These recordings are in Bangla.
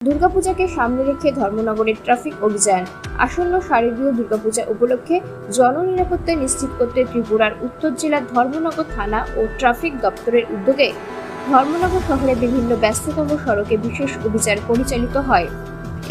দুর্গাপূজাকে সামনে রেখে ধর্মনগরের ট্রাফিক অভিযান। আসন্ন শারদীয় দুর্গাপূজা উপলক্ষে জননিরাপত্তা নিশ্চিত করতে ত্রিপুরার উত্তর জেলার ধর্মনগর থানা ও ট্রাফিক দপ্তরের উদ্যোগে ধর্মনগর শহরে বিভিন্ন ব্যস্ততম সড়কে বিশেষ অভিযান পরিচালিত হয়।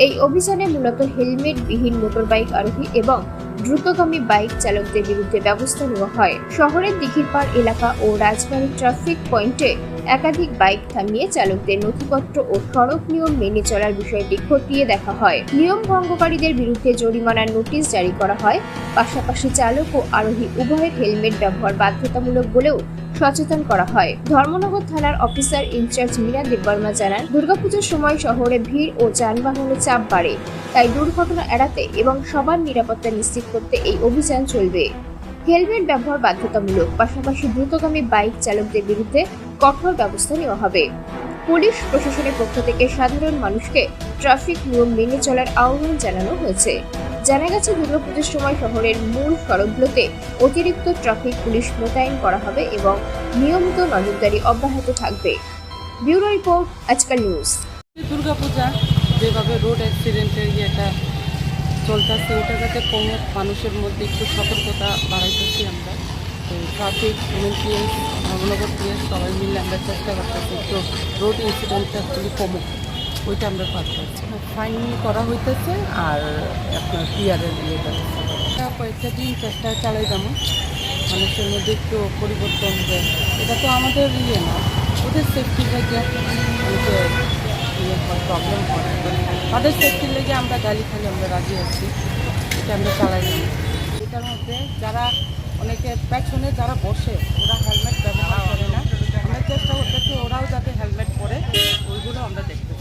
এই অভিযানে মূলত হেলমেটবিহীন মোটরবাইক আরোহী এবং দ্রুতগামী বাইক চালকদের বিরুদ্ধে ব্যবস্থা নেওয়া হয়। শহরের দিঘিরপাড় এলাকা ও রাজবাড়ী ট্রাফিক পয়েন্টে একাধিক বাইক থামিয়ে চালকদের নথিপত্র ও সড়ক নিয়ম মেনে চলার বিষয়টি খতিয়ে দেখা হয়। নিয়ম ভঙ্গকারীদের বিরুদ্ধে জরিমানার নোটিশ জারি করা হয়। পাশাপাশি চালক ও আরোহী উভয়ের হেলমেট ব্যবহার বাধ্যতামূলক বলেও সচেতন করা হয়। ধর্মনগর থানার অফিসার ইনচার্জ মীরা দেববর্মা জানান, দুর্গাপূজার সময় শহরে ভিড় ও যানবাহনের চাপ বাড়ে, তাই দুর্ঘটনা এড়াতে এবং সবার নিরাপত্তা নিশ্চিত করতে এই অভিযান চলবে। হেলমেট ব্যবহার বাধ্যতামূলক, পাশাপাশি দ্রুতগামী বাইক চালকদের বিরুদ্ধে কঠোর ব্যবস্থা নেওয়া হবে। পুলিশ প্রশাসনের পক্ষ থেকে সাধারণ মানুষকে ট্রাফিক নিয়ম মেনে চলার আহ্বান জানানো হয়েছে। জানা গেছে, দুর্গাপূজার সময় শহরের মূল সড়কগুলোতে অতিরিক্ত ট্রাফিক পুলিশ মোতায়েন করা হবে এবং নিয়মিত নজরদারি অব্যাহত থাকবে। ব্যুরো রিপোর্ট, আজকাল নিউজ। দুর্গাপূজা যেভাবে রোড অ্যাক্সিডেন্টের ইয়েটা চলতেছে, ওটা যাতে কমে মানুষের মধ্যে একটু সতর্কতা বাড়াইতেছি আমরা। তো ট্রাফিক পিএস, ধর্মনগর পিএস সবাই মিলে আমরা চেষ্টা করতেছি একটু রোড ইনসিডেন্টটা অ্যাকচুয়ালি কমুক, ওইটা আমরা পাচ্ছি। ফাইন করা হইতেছে আর আপনার পিআরের ইয়েটা কয়েকটা দিন চেষ্টা চালাই যেমন মানুষের মধ্যে একটু পরিবর্তন দেয়। এটা তো আমাদের ইয়ে না, ওদের সেফটির লাগে অনেকে ইয়ে হয়, প্রবলেম হয়। তাদের সেফটির লেগে আমরা গাড়ি খালি আমরা রাজি আছি, এটা আমরা চালাই না। এটার মধ্যে যারা অনেকে পেছনে যারা বসে ওরা হেলমেট ব্যবহার করে না, আমরা চেষ্টা করতেছি ওরাও যাতে হেলমেট পরে, ওইগুলো আমরা দেখতে